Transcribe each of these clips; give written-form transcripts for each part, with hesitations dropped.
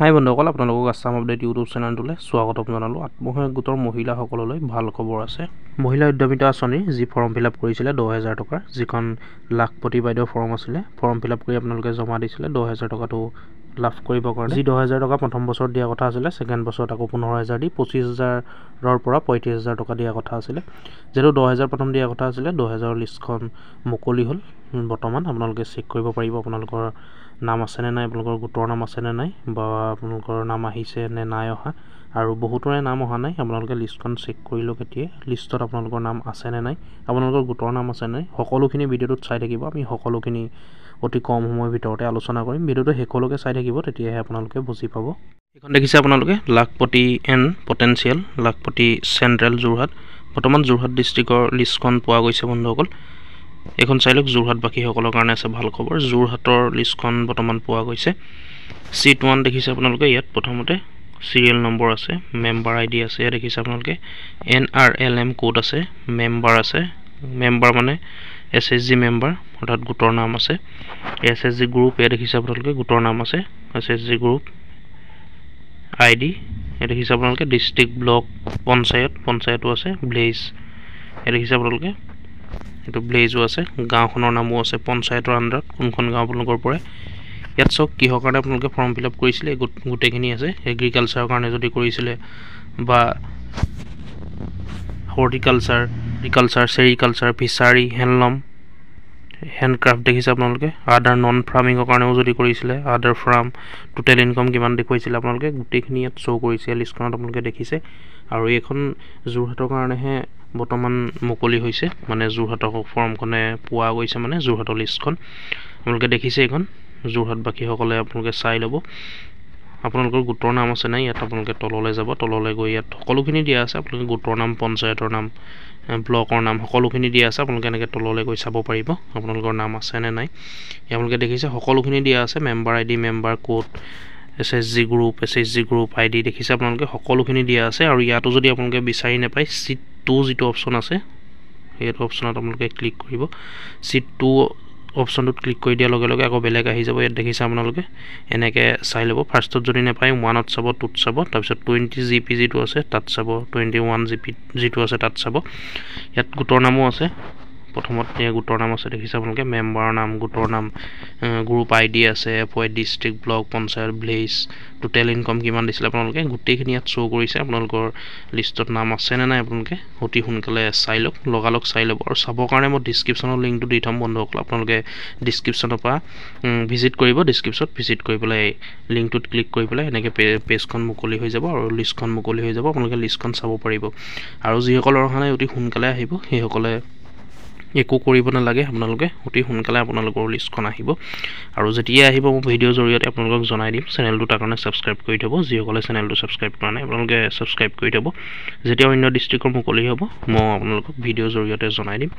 হাই বন্ধুসকল, আপোনালোকক Assam update YouTube চেনেলটোলৈ স্বাগতম জনালোঁ। আত্মসহায়ক গোটৰ মহিলাসকললৈ ভাল খবৰ আছে। মহিলা উদ্যমিতা আঁচনিৰ যি ফৰ্ম ফিল আপ কৰিছিলে 10,000 টকাৰ, যিখন লাখপতি বাইদেউৰ ফৰ্ম আছিলে, ফৰ্ম ফিল আপ কৰি আপোনালোকে জমা দিছিলে 10,000 টকাটো লাভ কৰিবৰ কাৰণে। যি 10,000 টকা প্ৰথম বছৰত দিয়া কথা আছিলে, ছেকেণ্ড বছৰত আকৌ 15,000 দি 25,000ৰ পৰা 35,000 টকা দিয়া কথা আছিলে। যিহেতু 10,000 প্ৰথম দিয়া কথা আছিলে, 10,000ৰ লিষ্টখন মুকলি হ'ল। বৰ্তমান আপোনালোকে চেক কৰিব পাৰিব আপোনালোকৰ নাম আছেনে নাই, আপোনালোকৰ গোটৰ নাম আছেনে নাই, বা আপোনালোকৰ নাম আহিছে নে নাই অহা। আৰু বহুতৰে নাম অহা নাই, আপোনালোকে লিষ্টখন চেক কৰি লওক। এতিয়া লিষ্টত আপোনালোকৰ নাম আছেনে নাই, আপোনালোকৰ গোটৰ নাম আছে নাই, সকলোখিনি ভিডিঅ'টোত চাই থাকিব। আমি সকলোখিনি অতি কম সময়ৰ ভিতৰতে আলোচনা কৰিম। ভিডিঅ'টো শেষলৈকে চাই থাকিব, তেতিয়াহে আপোনালোকে বুজি পাব। এইখন দেখিছে আপোনালোকে, লাখপতি এণ্ড পটেঞ্চিয়েল, লাখপতি চেণ্ট্ৰেল যোৰহাট। বৰ্তমান যোৰহাট ডিষ্ট্ৰিক্টৰ লিষ্টখন পোৱা গৈছে বন্ধুসকল। এইখন চাই লওক, যোৰহাটবাসীসকলৰ কাৰণে আছে ভাল খবৰ। যোৰহাটৰ লিষ্টখন বৰ্তমান পোৱা গৈছে। চিট 1 দেখিছে আপোনালোকে, ইয়াত প্ৰথমতে চিৰিয়েল নম্বৰ আছে, মেম্বাৰ ID আছে। ইয়াত দেখিছে আপোনালোকে NRLM কোড আছে, মেম্বাৰ আছে। মেম্বাৰ মানে SHG মেম্বাৰ, অৰ্থাৎ গোটৰ নাম আছে। SHG গ্ৰুপ, ইয়াত দেখিছে আপোনালোকে গোটৰ নাম আছে, SHG গ্ৰুপ ID। ইয়াত দেখিছে আপোনালোকে ডিষ্ট্ৰিক্ট, ব্লক, পঞ্চায়তো আছে, ব্লেজ। ইয়াত দেখিছে আপোনালোকে এইটো ব্লেজো আছে, গাঁওখনৰ নামো আছে, পঞ্চায়তৰ আণ্ডাৰত কোনখন গাঁও আপোনালোকৰ পৰে। ইয়াত চাওক কিহৰ কাৰণে আপোনালোকে ফৰ্ম ফিল আপ কৰিছিলে, গোটেইখিনি আছে। এগ্ৰিকালচাৰৰ কাৰণে যদি কৰিছিলে, বা হৰ্টিকালচাৰ, চেৰিকালচাৰ, ফিচাৰী, হেণ্ডলম, হেণ্ডক্ৰাফ্ট দেখিছে আপোনালোকে। আদাৰ নন ফাৰ্মিঙৰ কাৰণেও যদি কৰিছিলে, আদাৰ ফাৰ্ম, টোটেল ইনকাম কিমান দেখুৱাইছিলে আপোনালোকে, গোটেইখিনি ইয়াত শ্ব' কৰিছে লিষ্টখনত আপোনালোকে দেখিছে। আৰু এইখন যোৰহাটৰ কাৰণেহে বৰ্তমান মুকলি হৈছে, মানে যোৰহাটৰ ফৰ্মখনে পোৱা গৈছে, মানে যোৰহাটৰ লিষ্টখন আপোনালোকে দেখিছে। এইখন যোৰহাটবাসীসকলে আপোনালোকে চাই ল'ব, আপোনালোকৰ গোটৰ নাম আছে নাই। ইয়াত আপোনালোকে তললৈ যাব, তললৈ গৈ ইয়াত সকলোখিনি দিয়া আছে। আপোনালোকে গোটৰ নাম, পঞ্চায়তৰ নাম, ব্লকৰ নাম সকলোখিনি দিয়া আছে। আপোনালোকে এনেকৈ তললৈ গৈ চাব পাৰিব আপোনালোকৰ নাম আছেনে নাই। আপোনালোকে দেখিছে সকলোখিনি দিয়া আছে, member ID, member code, SHG group ID দেখিছে আপোনালোকে, সকলোখিনি দিয়া আছে। আৰু ইয়াতো যদি আপোনালোকে বিচাৰি নাপায়, চিট 2 যিটো অপশ্যন আছে, সেইটো অপশ্যনত আপোনালোকে ক্লিক কৰিব। চিট 2 অপশ্যনটোত ক্লিক কৰি দিয়াৰ লগে লগে আকৌ বেলেগ আহি যাব। ইয়াত দেখিছে আপোনালোকে, এনেকৈ চাই ল'ব। ফাৰ্ষ্টত যদি নাপায় 1ত চাব, 2ত চাব, তাৰপিছত 20 GB যিটো আছে তাত চাব, 21 GB যিটো আছে তাত চাব। ইয়াত গোটৰ নামো আছে, প্ৰথমত গোটৰ নাম আছে দেখিছে আপোনালোকে, মেম্বাৰৰ নাম, গোটৰ নাম, গ্ৰুপ ID আছে, FY, district, block, panchayat, village, total income কিমান দিছিলে আপোনালোকে, গোটেইখিনি ইয়াত শ্ব' কৰিছে। আপোনালোকৰ লিষ্টত নাম আছেনে নাই আপোনালোকে অতি সোনকালে চাই লওক, লগালগ চাই ল'ব। আৰু চাবৰ কাৰণে মই ডিছক্ৰিপশ্যনৰ লিংকটো দি থ'ম বন্ধুসকল, আপোনালোকে ডিছক্ৰিপশ্যনৰ পৰা ভিজিট কৰিব। ডিছক্ৰিপশ্যনত ভিজিট কৰি পেলাই লিংকটোত ক্লিক কৰি পেলাই এনেকৈ পেজখন মুকলি হৈ যাব, আৰু লিষ্টখন মুকলি হৈ যাব। আপোনালোকে লিষ্টখন চাব পাৰিব। আৰু যিসকলৰ অহা নাই অতি সোনকালে আহিব, সেইসকলে একো কৰিব নালাগে, আপোনালোকে অতি সোনকালে আপোনালোকৰ লিষ্টখন আহিব। আৰু যেতিয়াই আহিব মই ভিডিঅ'ৰ জৰিয়তে আপোনালোকক জনাই দিম। চেনেলটো তাৰ কাৰণে ছাবস্ক্ৰাইব কৰি থ'ব, যিসকলে চেনেলটো ছাবস্ক্ৰাইব কৰা নাই আপোনালোকে ছাবস্ক্ৰাইব কৰি থ'ব। যেতিয়া অন্য ডিষ্ট্ৰিক্টৰ মুকলি হ'ব, মই আপোনালোকক ভিডিঅ'ৰ জৰিয়তে জনাই দিম।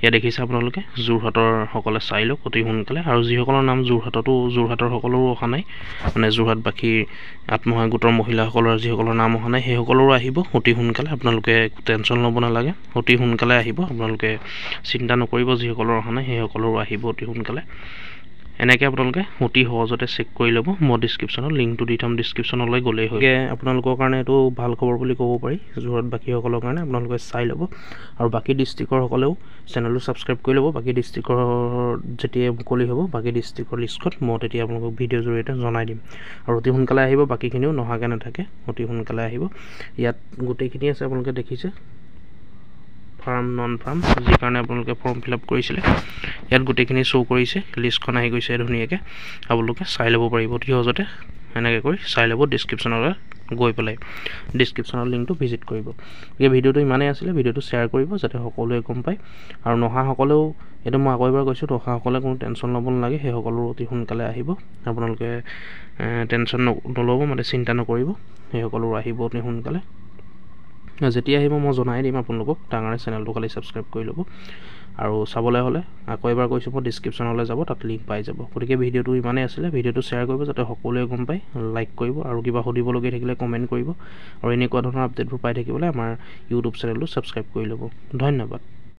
ইয়াত দেখিছে আপোনালোকে, যোৰহাটৰ সকলে চাই লওক অতি সোনকালে। আৰু যিসকলৰ নাম যোৰহাটৰ সকলৰো অহা নাই, মানে যোৰহাটবাসীৰ আত্মসহায়ক গোটৰ মহিলাসকলৰ যিসকলৰ নাম অহা নাই, সেইসকলৰো আহিব অতি সোনকালে। আপোনালোকে টেনশ্যন ল'ব নালাগে, অতি সোনকালে আহিব। আপোনালোকে চিন্তা নকৰিব, যিসকলৰ অহা নাই সেইসকলৰো আহিব অতি সোনকালে। এনেকৈ আপোনালোকে অতি সহজতে চেক কৰি ল'ব। মই ডিছক্ৰিপশ্যনত লিংকটো দি থ'ম, ডিছক্ৰিপশ্যনলৈ গ'লেই হয়। আপোনালোকৰ কাৰণে এইটো ভাল খবৰ বুলি ক'ব পাৰি, যোৰহাটবাসীসকলৰ কাৰণে। আপোনালোকে চাই ল'ব। আৰু বাকী ডিষ্ট্ৰিক্টৰ সকলেও চেনেলটো ছাবস্ক্ৰাইব কৰি ল'ব। বাকী ডিষ্ট্ৰিক্টৰ যেতিয়া মুকলি হ'ব, বাকী ডিষ্ট্ৰিক্টৰ লিষ্টখন মই তেতিয়া আপোনালোকক ভিডিঅ'ৰ জৰিয়তে জনাই দিম। আৰু অতি সোনকালে আহিব, বাকীখিনিও নহাকৈ নাথাকে, অতি সোনকালে আহিব। ইয়াত গোটেইখিনি আছে আপোনালোকে দেখিছে, ফাৰ্ম, নন ফাৰ্ম, যি কাৰণে আপোনালোকে ফৰ্ম ফিল আপ কৰিছিলে। ইয়াত গোটেইখিনি শ্ব' কৰিছে, লিষ্টখন আহি গৈছে ধুনীয়াকৈ। আপোনালোকে চাই ল'ব পাৰিব অতি সহজতে, এনেকৈ কৰি চাই ল'ব। ডিছক্ৰিপশ্যনলৈ গৈ পেলাই ডিছক্ৰিপশ্যনৰ লিংকটো ভিজিট কৰিব। গতিকে ভিডিঅ'টো ইমানেই আছিলে, ভিডিঅ'টো শ্বেয়াৰ কৰিব যাতে সকলোৱে গম পায়। আৰু নহাসকলেও, এইটো মই আকৌ এবাৰ কৈছোঁ, নহাসকলে কোনো টেনশ্যন ল'ব নালাগে, সেইসকলো অতি সোনকালে আহিব। আপোনালোকে টেনশ্যন নল'ব, মানে চিন্তা নকৰিব, সেইসকলো আহিব অতি সোনকালে। যেতিয়া আহিব মই জনাই দিম আপোনালোকক, তাৰ কাৰণে চেনেলটো খালি ছাবস্ক্ৰাইব কৰি ল'ব। আৰু চাবলৈ হ'লে আকৌ এবাৰ কৈছোঁ, মই ডিছক্ৰিপশ্যনলৈ যাব, তাত লিংক পাই যাব। গতিকে ভিডিঅ'টো ইমানেই আছিলে, ভিডিঅ'টো শ্বেয়াৰ কৰিব যাতে সকলোৱে গম পায়, লাইক কৰিব। আৰু কিবা সুধিবলগীয়া থাকিলে কমেণ্ট কৰিব। আৰু এনেকুৱা ধৰণৰ আপডেটবোৰ পাই থাকিবলৈ আমাৰ ইউটিউব চেনেলটো ছাবস্ক্ৰাইব কৰি ল'ব। ধন্যবাদ।